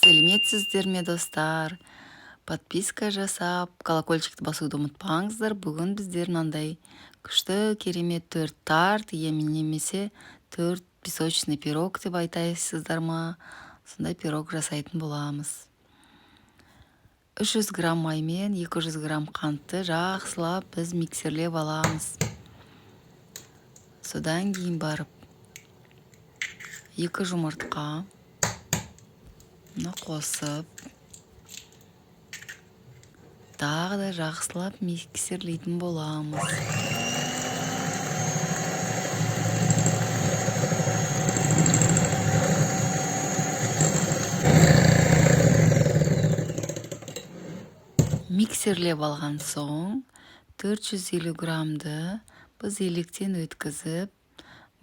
Сәлеметсіздер ме достар? Подписка жасап, колокольчикті басуды ұмытпаңыздар. Бүгін біздер мынандай күшті керемет 4 тарт, немесе 4 песочный пирог деп айтасыздар ма? Сондай пирог жасайтын боламыз. 300 грамм маймен 200 грамм қантты жақсылап біз миксерлеп аламыз. Содан кейін барып 2 жұмыртқа қосып, тағы да жақсылап миксерлейтін боламыз. Миксерлеп алған соң 450 граммды біз електен өткізіп,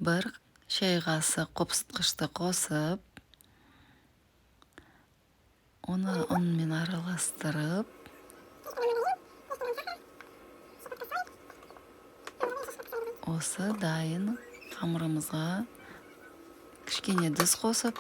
бір шай қасық қопсытқышты қосып, оны ұнмен араластырып, осы дайын қамырымызға кішкене тұз қосып,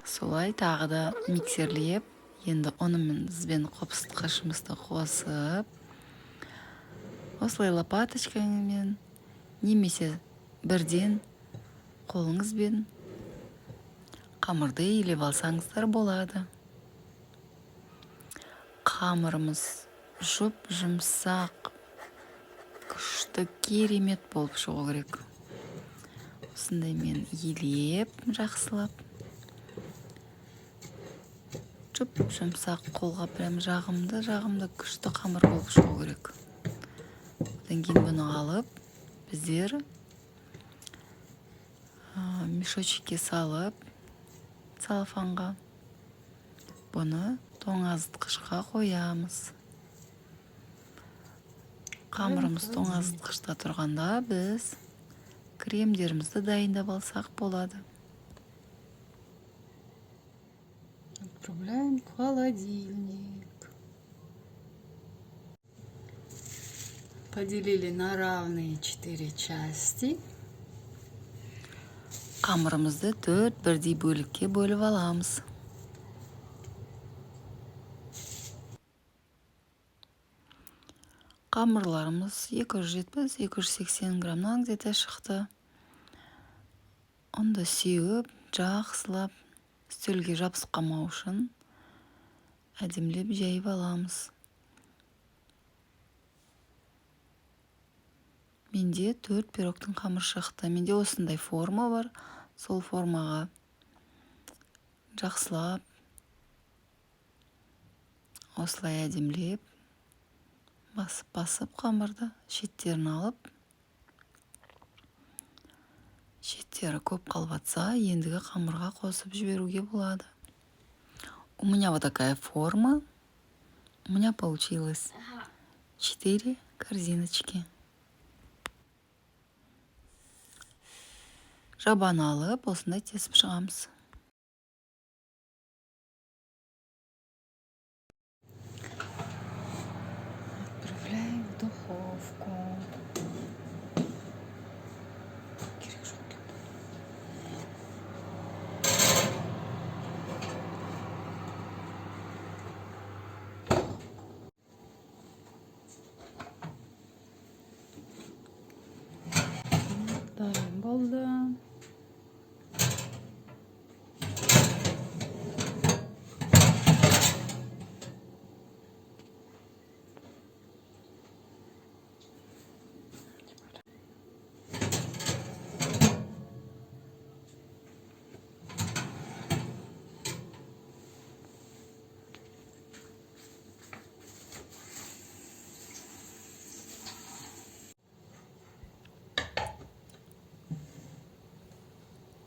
солай тағы да миксерлеп, енді онымен бізбен қопсытқышымызды қосып, осылай лопаточкамен немесе бірден қолыңызбен қамырды илеп алсаңыздар болады. Қамырымыз жұмсақ, күшті керемет болып шығу керек. Осындай мен илеп жақсылап, жұмсақ қолға прям жағымды күшті қамыр болып шығу керек. Одан кейін бұны алып, біздер мешочекке салып, целлофанға бұны тоңазытқышқа қоямыз. Қамырымыз тоңазытқышта тұрғанда біз кремдерімізді дайындап алсақ болады. Отправляем в холодильник. Поделили на равные 4 части. Қамырымызды 4 бірдей бөлікке бөліп аламыз. Қамырларымыз 270-280 граммнан где-то шықты. Онда сеуіп, жақсылап, үстелге жабысып қалмау үшін әдемілеп жайып аламыз. Менде 4 пирогтың қамыр шықты. Менде осындай форма бар. Сол формаға жақсылап, осылай әдемілеп, басып қамырды, шеттерін алып, шеттері көп қалбатса, ендігі қамырға қосып жіберуге болады. У меня вот такая форма. У меня получилось 4 корзиночки. Жабан алып, осындай тесіп шығамыз. Отправляем в духовку. Дайын болды.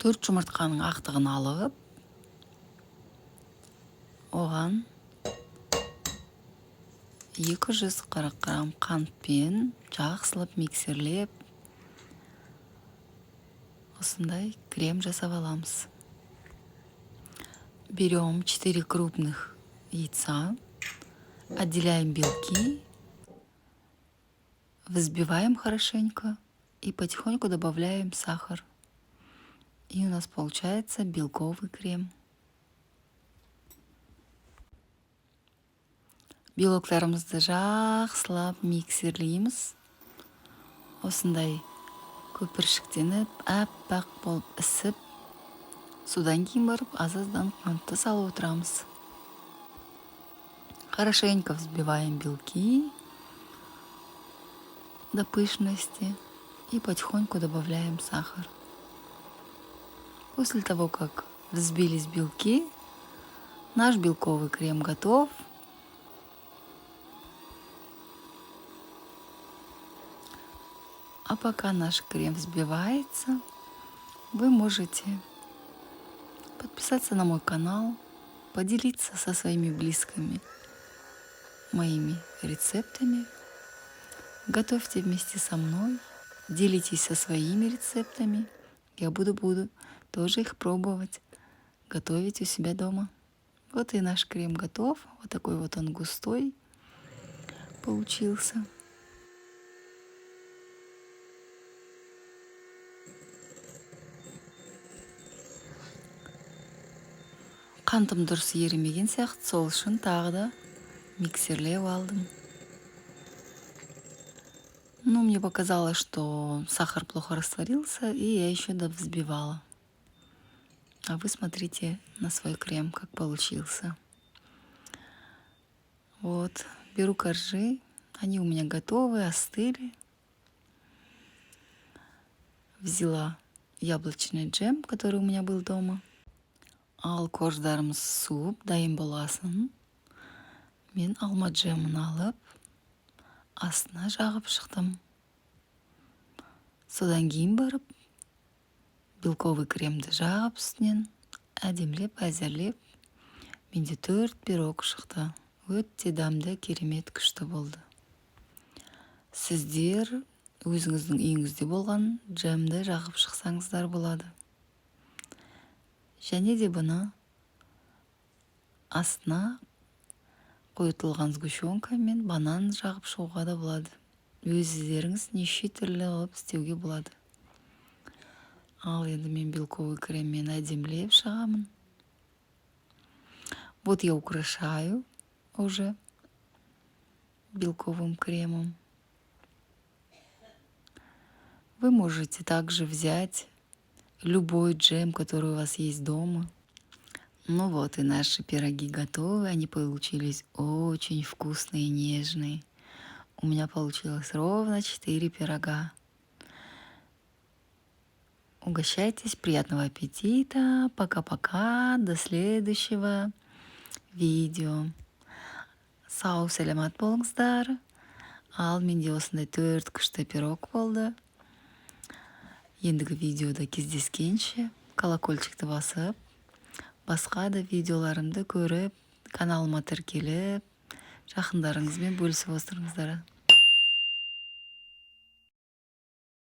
Төрт жұмыртқаның ақтығын алып, оған 240 грамм қантпен жақсылап миксерлеп, осындай крем жасап аламыз. Берем 4 крупных яйца, отделяем белки, Взбиваем хорошенько и потихоньку добавляем сахар. И у нас получается белковый крем. Белоктарымызды жақсылап миксерлейміз. Осындай көпіршіктеніп, аппақ болып ісіп, содан кейін барып аз-аздан қантты салып отырамыз. Хорошенько взбиваем белки до пышности и потихоньку добавляем сахар. После того, как взбились белки, наш белковый крем готов. А пока наш крем взбивается, вы можете подписаться на мой канал, поделиться со своими близкими моими рецептами. Готовьте вместе со мной, делитесь со своими рецептами. Я буду тоже их пробовать, готовить у себя дома. Вот и наш крем готов. Вот такой вот он густой получился. Қантым дұрыс ерімеген сияқты, сол үшін тағы да миксерлеп алдым. Но мне показалось, что сахар плохо растворился, и я еще довзбивала. А вы смотрите на свой крем, как получился. Вот, беру коржи, они у меня готовы, остыли. Взяла яблочный джем, который у меня был дома. Ал корждарымыз суып, дайын болғасын, мен алма джемін алып, астына жағып шықтым. Содан кейін барып, белковый кремді жағып үстінен, әдемілеп, әзірлеп, менде 4 пирог шықты. Өте дәмді, керемет, күшті болды. Сіздер өзіңіздің үйіңізде болған джемді жағып шықсаңыздар болады. Және де бұны астына қойытылған сгущенка мен банан жағып шығуға да болады. Өздеріңіз неше түрлі қылып істеуге болады. Ал енді мен белковый креммен әдемілеп шығамын. Вот я украшаю уже белковым кремом. Вы можете также взять любой джем, который у вас есть дома. Ну вот и наши пироги готовы. Они получились очень вкусные и нежные. У меня получилось ровно 4 пирога. Угощайтесь, приятного аппетита. Пока-пока. До следующего видео. Сау саламат болыңыздар. Ал менде осындай 4 күшті пирог болды. Ендігі видеода кездескенше колокольчикті басып, басқа да видеоларымды көріп, каналыма тіркеліп, жақындарыңызбен бөлісіп отырыңыздар.